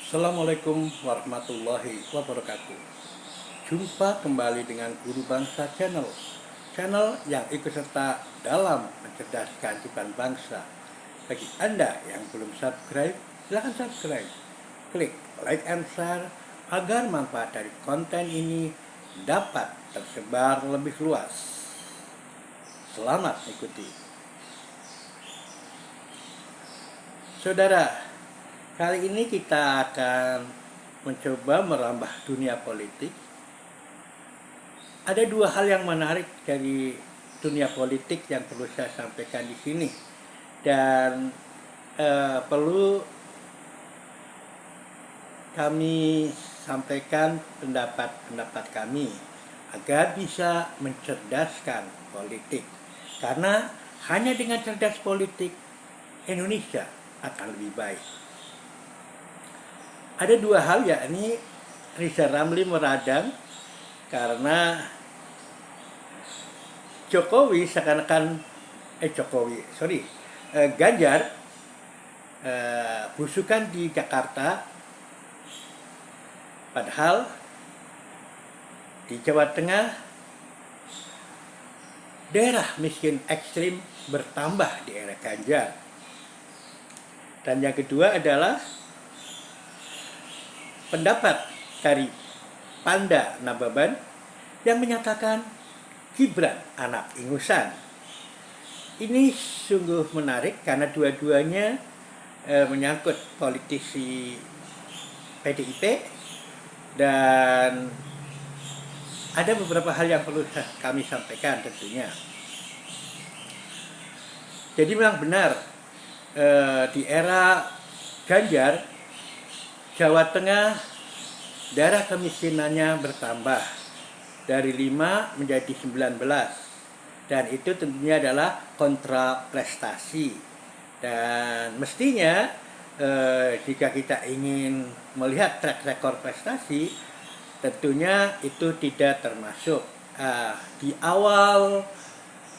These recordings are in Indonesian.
Assalamualaikum warahmatullahi wabarakatuh. Jumpa kembali dengan Guru Bangsa Channel, channel yang ikut serta dalam mencerdaskan kehidupan bangsa. Bagi Anda yang belum subscribe, silahkan subscribe. Klik like and share agar manfaat dari konten ini dapat tersebar lebih luas. Selamat mengikuti. Saudara, kali ini kita akan mencoba merambah dunia politik. Ada dua hal yang menarik dari dunia politik yang perlu saya sampaikan di sini, dan perlu kami sampaikan pendapat-pendapat kami agar bisa mencerdaskan politik. Karena hanya dengan cerdas politik, Indonesia akan lebih baik. Ada dua hal, yakni Rizal Ramli meradang karena Ganjar belusukan di Jakarta, padahal di Jawa Tengah daerah miskin ekstrim bertambah di era Ganjar. Dan yang kedua adalah pendapat dari Panda Nababan yang menyatakan Gibran anak ingusan. Ini sungguh menarik karena dua-duanya menyangkut politisi PDIP, dan ada beberapa hal yang perlu kami sampaikan tentunya. Jadi memang benar, di era Ganjar, Jawa Tengah daerah kemiskinannya bertambah dari 5 menjadi 19, dan itu tentunya adalah kontraprestasi. Dan mestinya jika kita ingin melihat track record prestasi, tentunya itu tidak termasuk. Di awal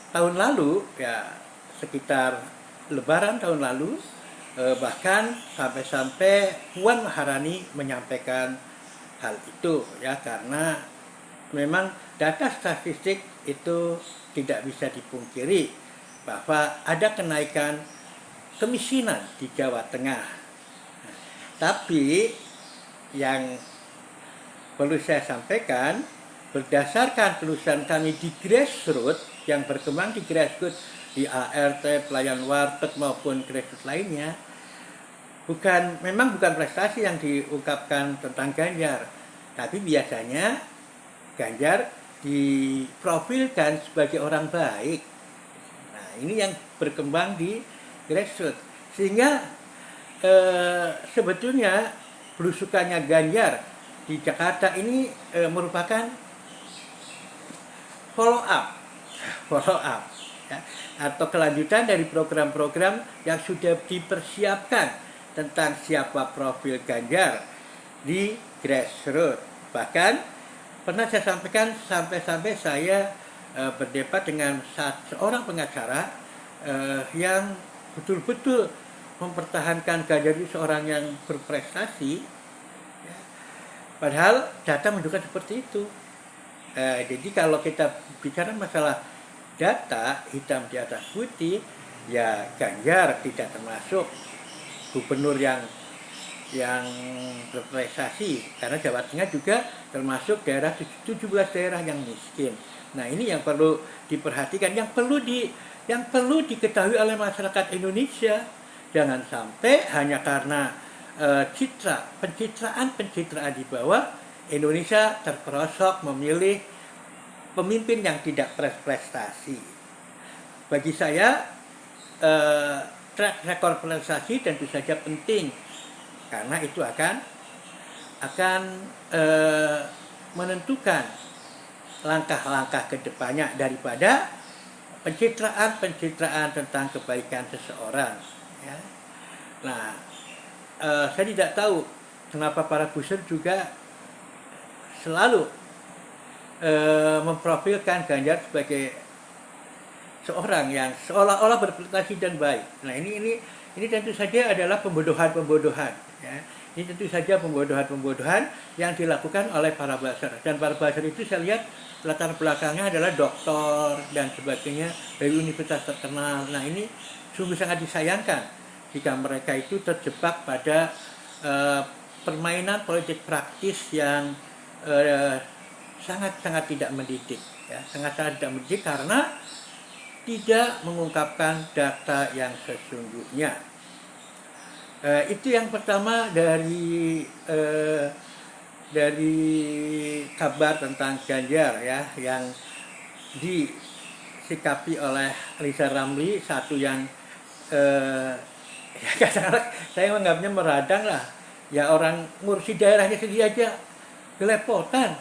tahun lalu, ya sekitar Lebaran tahun lalu, bahkan sampai Puan Maharani menyampaikan hal itu, ya, karena memang data statistik itu tidak bisa dipungkiri bahwa ada kenaikan kemiskinan di Jawa Tengah. Tapi yang perlu saya sampaikan, berdasarkan penelusuran kami di grassroots, yang berkembang di grassroots, di ART, pelayan warteg maupun grassroots lainnya, memang bukan prestasi yang diungkapkan tentang Ganjar, tapi biasanya Ganjar diprofilkan sebagai orang baik. Nah, ini yang berkembang di grassroots, sehingga sebetulnya belusukannya Ganjar di Jakarta ini merupakan follow up, ya, atau kelanjutan dari program-program yang sudah dipersiapkan tentang siapa profil Ganjar di grassroots. Bahkan pernah saya sampaikan, sampai saya berdebat dengan seorang pengacara yang betul-betul mempertahankan Ganjar itu seorang yang berprestasi, ya. Padahal data menunjukkan seperti itu. Jadi kalau kita bicara masalah data hitam di atas putih, ya Ganjar tidak termasuk gubernur yang berprestasi, karena Jawa Tengah juga termasuk 17 daerah yang miskin. Nah, ini yang perlu diperhatikan, yang perlu diketahui oleh masyarakat Indonesia. Jangan sampai hanya karena pencitraan di bawah, Indonesia terperosok memilih pemimpin yang tidak berprestasi. Bagi saya, track record prestasi tentu saja penting, karena itu akan menentukan langkah-langkah kedepannya daripada pencitraan tentang kebaikan seseorang, ya. Nah, saya tidak tahu kenapa para buzzer juga selalu memprofilkan Ganjar sebagai seorang yang seolah-olah berprestasi dan baik. Nah, ini tentu saja adalah pembodohan, ya, Ini tentu saja pembodohan-pembodohan yang dilakukan oleh para buzzer. Dan para buzzer itu saya lihat latar belakangnya adalah doktor dan sebagainya dari universitas terkenal. Nah, ini sungguh sangat disayangkan jika mereka itu terjebak pada permainan politik praktis yang sangat-sangat tidak mendidik, ya, sangat-sangat tidak mendidik karena tidak mengungkapkan data yang sesungguhnya. Itu yang pertama dari kabar tentang Ganjar, ya, yang disikapi oleh Riza Ramli, satu yang ya, katakanlah saya menganggapnya meradang lah, ya, orang ngurusi daerahnya sendiri aja kelepotan.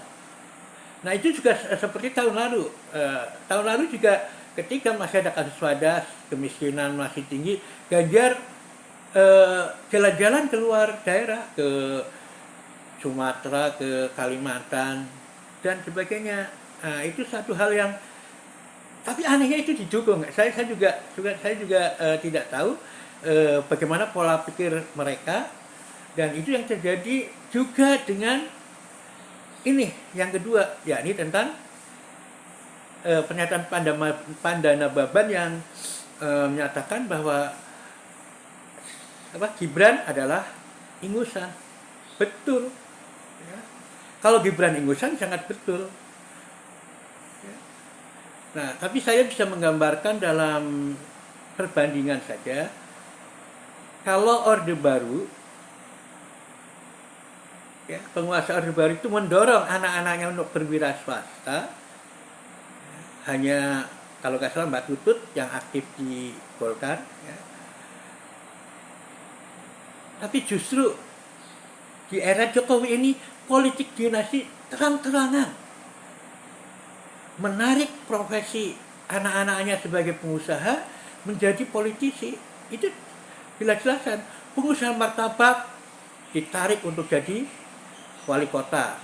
Nah, itu juga seperti tahun lalu. Tahun lalu juga ketika masih ada kasus wadas, kemiskinan masih tinggi, Ganjar jalan-jalan keluar daerah ke Sumatera, ke Kalimantan dan sebagainya. Nah, itu satu hal yang, tapi anehnya itu didukung. Saya juga tidak tahu bagaimana pola pikir mereka, dan itu yang terjadi juga dengan ini yang kedua, yakni tentang pernyataan Pandana Baban yang menyatakan bahwa Gibran adalah ingusan. Betul, ya. Kalau Gibran ingusan sangat betul, ya. Nah, tapi saya bisa menggambarkan dalam perbandingan saja. Kalau Orde Baru, ya, penguasa Orde Baru itu mendorong anak-anaknya untuk berwira swasta, hanya kalau nggak salah Mbak Tutut yang aktif di Golkar, ya. Tapi justru di era Jokowi ini politik dinasti terang-terangan menarik profesi anak-anaknya sebagai pengusaha menjadi politisi. Itu jelas-jelasan. Pengusaha martabak ditarik untuk jadi wali kota.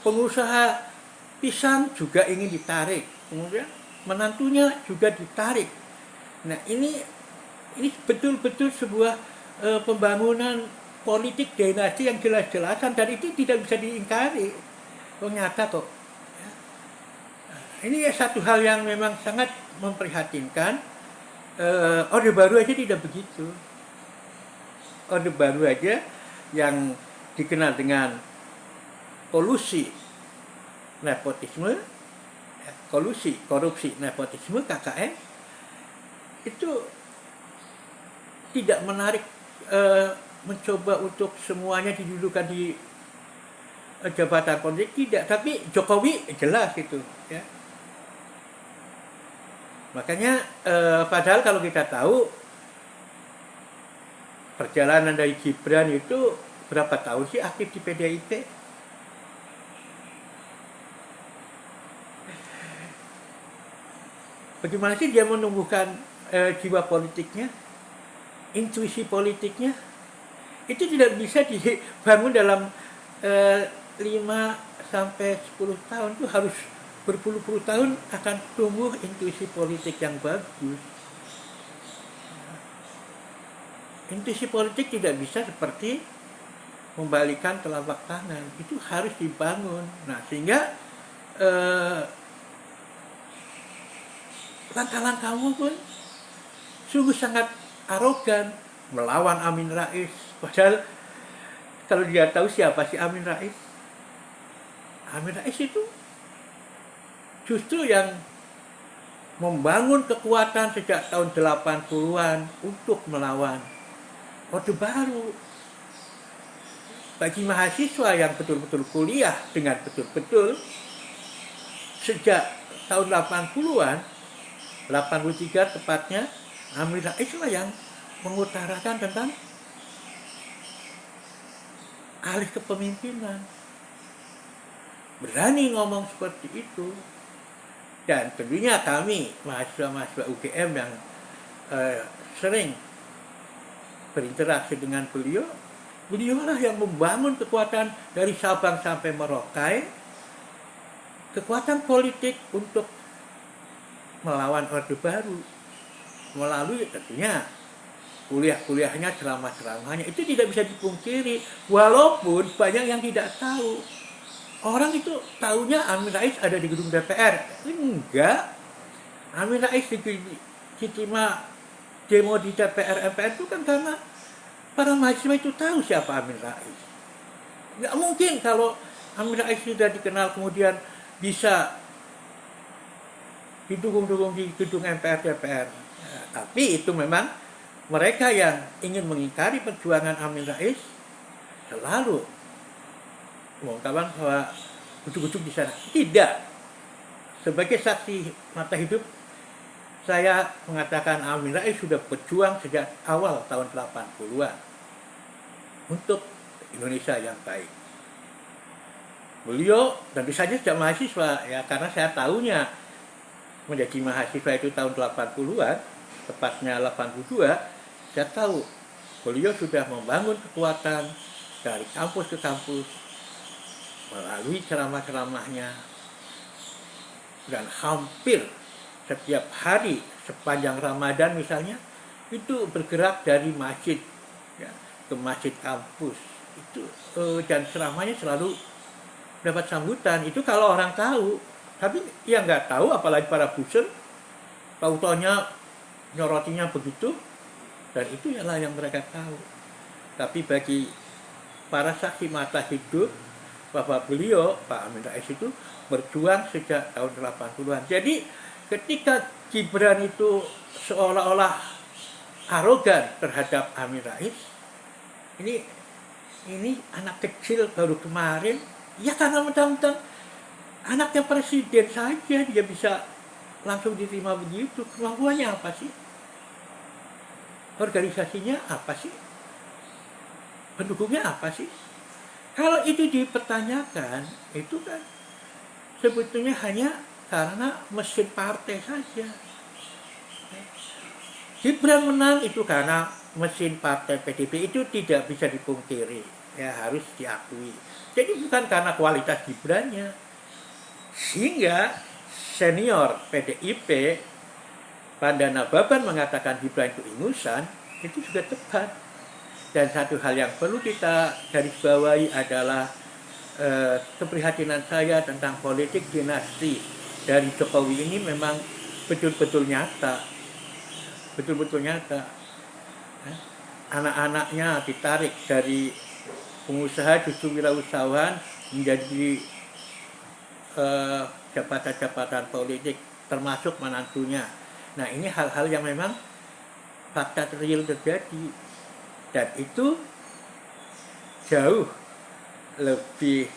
Pengusaha pisang juga ingin ditarik. Kemudian menantunya juga ditarik. Nah, ini betul-betul sebuah pembangunan politik dinasti yang jelas-jelasan, dan itu tidak bisa diingkari. Nyata kok. Ya. Ini satu hal yang memang sangat memprihatinkan. Orde Baru aja tidak begitu. Orde Baru aja yang dikenal dengan kolusi nepotisme, kolusi korupsi nepotisme KKN, itu tidak menarik, mencoba untuk semuanya didudukan di jabatan politik, tidak. Tapi Jokowi jelas itu, ya. Makanya padahal kalau kita tahu perjalanan dari Gibran itu berapa tahun sih aktif di PDIP? Bagaimana sih dia menumbuhkan jiwa politiknya, intuisi politiknya? Itu tidak bisa dibangun dalam 5-10 tahun. Itu harus berpuluh-puluh tahun akan tumbuh intuisi politik yang bagus. Intuisi politik tidak bisa seperti membalikan telapak tangan. Itu harus dibangun. Nah, sehingga langkah-langkahmu pun sungguh sangat arogan melawan Amin Rais. Padahal kalau dia tahu siapa sih Amin Rais, Amin Rais itu justru yang membangun kekuatan sejak tahun 80-an untuk melawan Orde Baru. Bagi mahasiswa yang betul-betul kuliah dengan betul-betul sejak tahun 80-an, 83 tepatnya, Amin Rais lah yang mengutarakan tentang alih kepemimpinan. Berani ngomong seperti itu. Dan tentunya kami, mahasiswa-mahasiswa UGM yang sering berinteraksi dengan beliau lah yang membangun kekuatan dari Sabang sampai Merauke, kekuatan politik untuk melawan Orde Baru melalui tentunya kuliah-kuliahnya, ceramah-ceramahnya, itu tidak bisa dipungkiri. Walaupun banyak yang tidak tahu. Orang itu tahunya Amin Rais ada di gedung DPR. Enggak. Amin Rais diterima demo di DPR MPR itu kan karena para mahasiswa itu tahu siapa Amin Rais. Nggak mungkin kalau Amin Rais sudah dikenal kemudian bisa didukung-dukung di gedung MPR DPR. Tapi itu memang mereka yang ingin mengingkari perjuangan Amin Rais selalu mengungkapkan bahwa ujuk-ujuk di sana. Tidak. Sebagai saksi mata hidup, saya mengatakan Amin Rais sudah berjuang sejak awal tahun 80-an untuk Indonesia yang baik. Beliau tentu saja sejak mahasiswa, ya, karena saya tahunya menjadi mahasiswa itu tahun 80-an, tepatnya 82, saya tahu beliau sudah membangun kekuatan dari kampus ke kampus melalui ceramah-ceramahnya, dan hampir setiap hari sepanjang Ramadan misalnya itu bergerak dari masjid, ya, ke masjid kampus itu, dan ceramahnya selalu dapat sambutan. Itu kalau orang tahu. Tapi yang nggak tahu, apalagi para buzzer, tahu-taunya nyorotinya begitu, dan itu ialah yang mereka tahu. Tapi bagi para saksi mata hidup bahwa beliau, Pak Amin Rais itu berjuang sejak tahun 80-an. Jadi ketika Gibran itu seolah-olah arogan terhadap Amin Rais, ini anak kecil baru kemarin, ya karena mentang-mentang anaknya presiden saja dia bisa langsung diterima begitu. Kemampuannya apa sih? Organisasinya apa sih? Pendukungnya apa sih? Kalau itu dipertanyakan, itu kan sebetulnya hanya karena mesin partai saja. Gibran menang itu karena mesin partai PDIP, itu tidak bisa dipungkiri, ya harus diakui. Jadi bukan karena kualitas Gibrannya. Sehingga senior PDIP Pandana Baban mengatakan Gibran itu ingusan, itu juga tepat. Dan satu hal yang perlu kita garisbawahi adalah keprihatinan saya tentang politik dinasti dari Jokowi ini memang betul-betul nyata. Betul-betul nyata. Anak-anaknya ditarik dari pengusaha justru wirausahawan menjadi jabatan-jabatan politik, termasuk menantunya. Nah, ini hal-hal yang memang fakta real terjadi, dan itu jauh lebih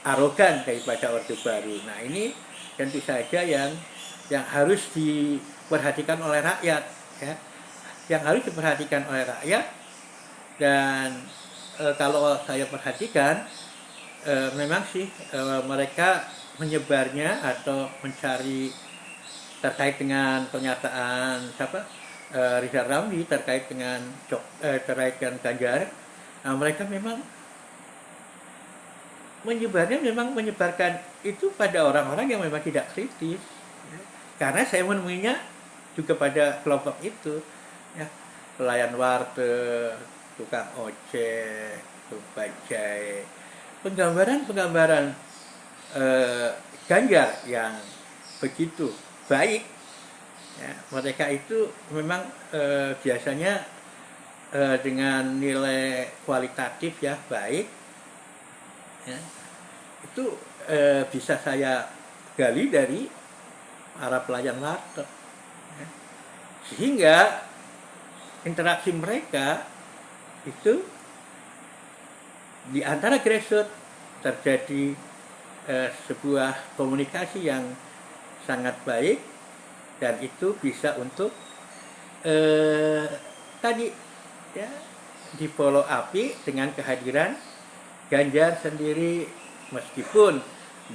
arogan daripada Orde Baru. Nah, ini tentu saja yang harus diperhatikan oleh rakyat, ya. Yang harus diperhatikan oleh rakyat. Dan kalau saya perhatikan, memang sih mereka menyebarnya atau mencari terkait dengan pernyataan Rizal Ramli terkait dengan Ganjar. Nah, mereka memang menyebarkan itu pada orang-orang yang memang tidak kritis, ya. Karena saya menemuinya juga pada kelompok itu, ya, pelayan warteg, tukang ojek, tukang bajai, penggambaran Ganjar yang begitu baik, ya, mereka itu memang biasanya dengan nilai kualitatif ya baik, ya, itu bisa saya gali dari para pelayan warteg, ya. Sehingga interaksi mereka itu di antara grassroots terjadi sebuah komunikasi yang sangat baik, dan itu bisa untuk tadi, ya, di follow up dengan kehadiran Ganjar sendiri, meskipun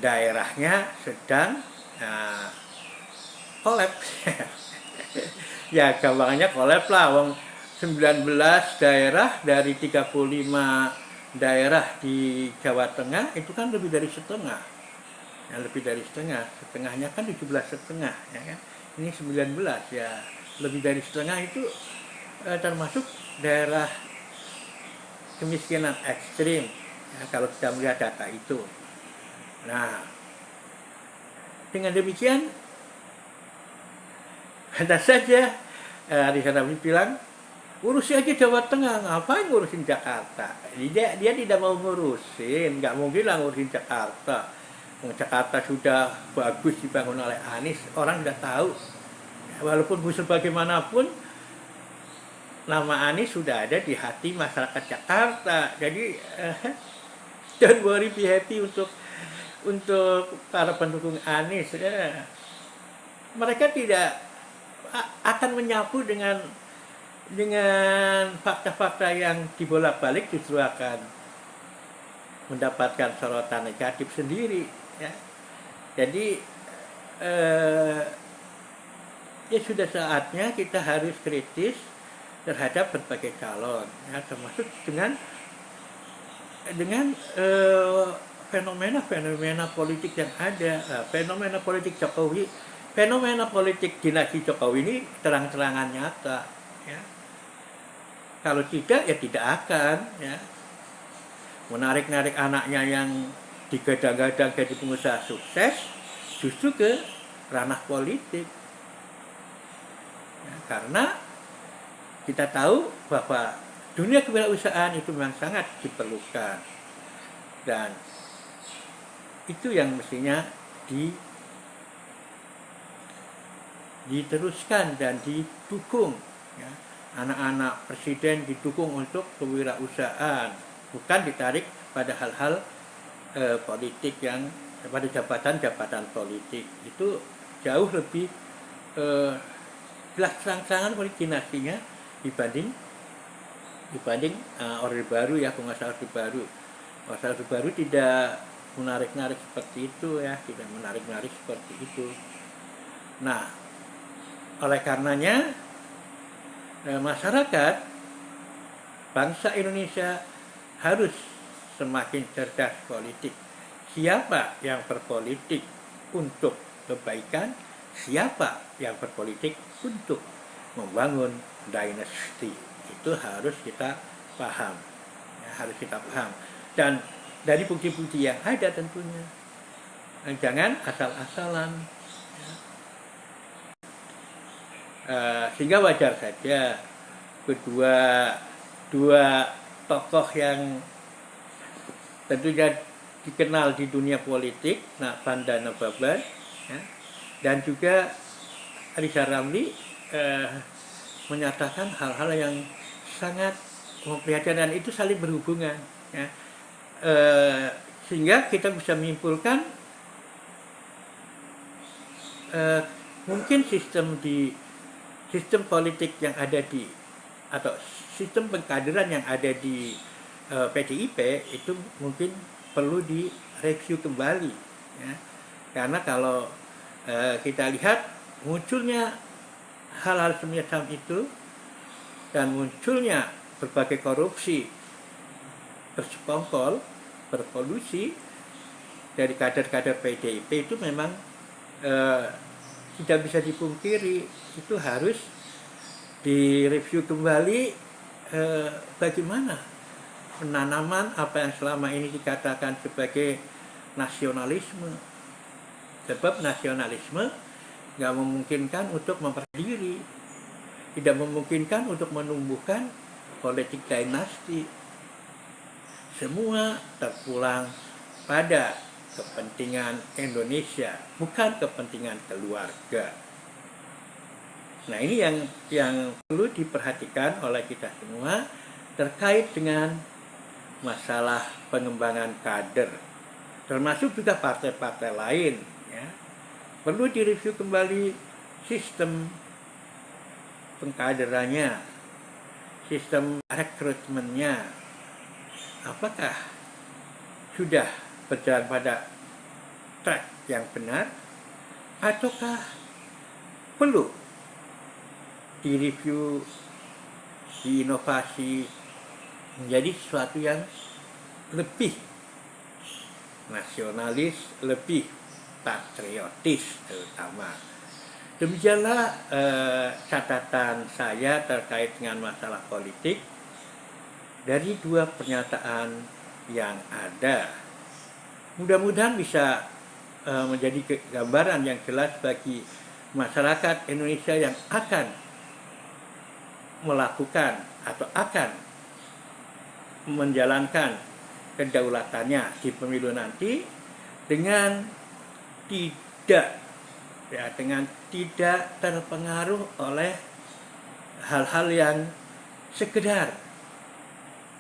daerahnya sedang kolaps. Ya gampangnya kolaps lah, wong 19 daerah dari 35 daerah di Jawa Tengah itu kan lebih dari setengah. Ya, lebih dari setengah. Setengahnya kan 17,5, ya kan. Ini 19, ya. Lebih dari setengah itu termasuk daerah kemiskinan ekstrim, ya, kalau kita melihat data itu. Nah, dengan demikian, ada saja Rizal Ramli bilang, urusin aja Jawa Tengah, ngapain ngurusin Jakarta? Dia tidak mau ngurusin, nggak mungkin lah ngurusin Jakarta. Jakarta sudah bagus dibangun oleh Anies, orang sudah tahu. Walaupun bagaimanapun, nama Anies sudah ada di hati masyarakat Jakarta. Jadi don't worry, be happy untuk para pendukung Anies. Mereka tidak akan menyapu dengan fakta-fakta yang dibolak-balik, justru akan mendapatkan sorotan negatif sendiri, ya. Jadi ya sudah saatnya kita harus kritis terhadap berbagai calon, ya, termasuk dengan fenomena politik yang ada, fenomena politik Jokowi, fenomena politik dinasti Jokowi ini terang-terangan nyata, ya. Kalau tidak, ya tidak akan, ya, menarik-narik anaknya yang digadang-gadang jadi pengusaha sukses justru ke ranah politik, ya, karena kita tahu bahwa dunia kewirausahaan itu memang sangat diperlukan, dan itu yang mestinya diteruskan dan didukung, ya. Anak-anak presiden didukung untuk kewirausahaan, bukan ditarik pada hal-hal politik, yang pada jabatan-jabatan politik. Itu jauh lebih jelas terang-terangan politik dinastinya dibanding Orde Baru, ya, penguasa Orde Baru. Penguasa Orde Baru tidak menarik-narik seperti itu, ya, tidak menarik-narik seperti itu. Nah, oleh karenanya masyarakat bangsa Indonesia harus semakin cerdas politik. Siapa yang berpolitik untuk kebaikan, siapa yang berpolitik untuk membangun dinasti, itu harus kita paham, ya, harus kita paham. Dan dari bukti-bukti yang ada tentunya, jangan asal-asalan. Sehingga wajar saja dua tokoh yang tentunya dikenal di dunia politik, Nakpan dan Nababan, ya, dan juga Rizal Ramli menyatakan hal-hal yang sangat memprihatinkan, dan itu saling berhubungan, ya. Sehingga kita bisa menyimpulkan mungkin sistem politik yang ada atau sistem pengkaderan yang ada di PDIP itu mungkin perlu direview kembali, ya. Karena kalau kita lihat munculnya hal-hal semacam itu dan munculnya berbagai korupsi bersekongkol, berkolusi dari kader-kader PDIP, itu memang tidak bisa dipungkiri. Itu harus direview kembali bagaimana penanaman apa yang selama ini dikatakan sebagai nasionalisme. Sebab nasionalisme nggak memungkinkan untuk memperdiri, tidak memungkinkan untuk menumbuhkan politik dinasti. Semua terpulang pada kepentingan Indonesia, bukan kepentingan keluarga. Nah, ini yang perlu diperhatikan oleh kita semua terkait dengan masalah pengembangan kader, termasuk juga partai-partai lain, ya. Perlu direview kembali sistem pengkaderannya, sistem rekrutmennya. Apakah sudah berjalan pada track yang benar, ataukah perlu direview, diinovasi menjadi sesuatu yang lebih nasionalis, lebih patriotis terutama. Demikianlah catatan saya terkait dengan masalah politik dari dua pernyataan yang ada. Mudah-mudahan bisa menjadi gambaran yang jelas bagi masyarakat Indonesia yang akan melakukan atau akan menjalankan kedaulatannya di pemilu nanti dengan tidak terpengaruh oleh hal-hal yang sekedar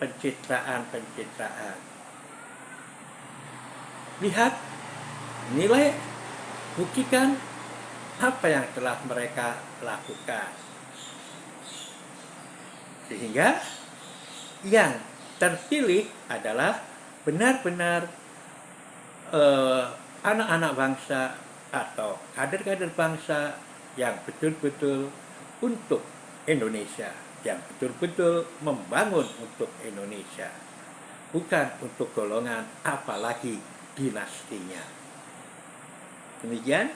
pencitraan. Lihat, nilai, buktikan apa yang telah mereka lakukan. Sehingga yang terpilih adalah benar-benar anak-anak bangsa atau kader-kader bangsa yang betul-betul untuk Indonesia, yang betul-betul membangun untuk Indonesia, bukan untuk golongan apalagi dinastinya. Demikian,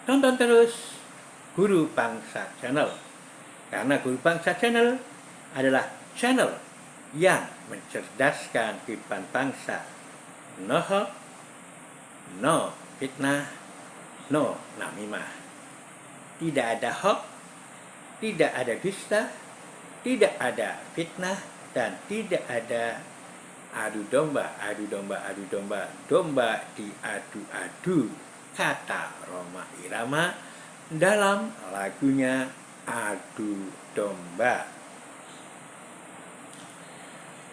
tonton terus Guru Bangsa Channel, karena Guru Bangsa Channel adalah channel yang mencerdaskan kehidupan bangsa. No hoax, no fitnah, no namimah. Tidak ada hoax, tidak ada dusta, tidak ada fitnah, dan tidak ada adu domba, domba diadu-adu, kata Rhoma Irama dalam lagunya Adu Domba.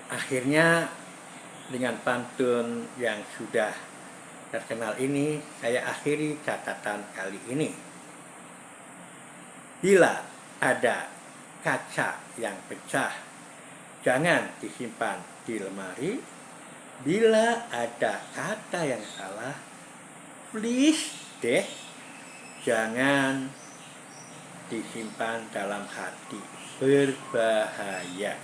Akhirnya dengan pantun yang sudah terkenal ini, saya akhiri catatan kali ini. Bila ada kaca yang pecah, jangan disimpan di lemari. Bila ada kata yang salah, please deh, jangan disimpan dalam hati. Berbahaya.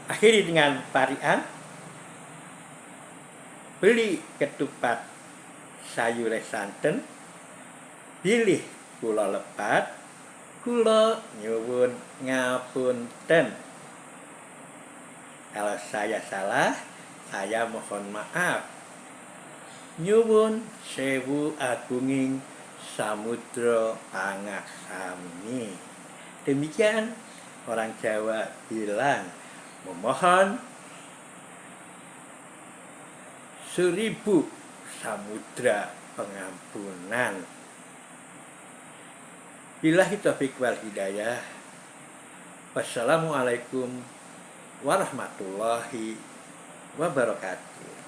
Akhiri dengan parian. Beli ketupat sayur santen, pilih kula lepat, kula nyuwun ngapunten. Kalau saya salah, saya mohon maaf. Nyuwun sewu agunging samudra pangaksami. Demikian orang Jawa bilang, memohon 1000 samudra pengampunan. Billahi taufiq wal hidayah. Wassalamualaikum warahmatullahi wabarakatuh.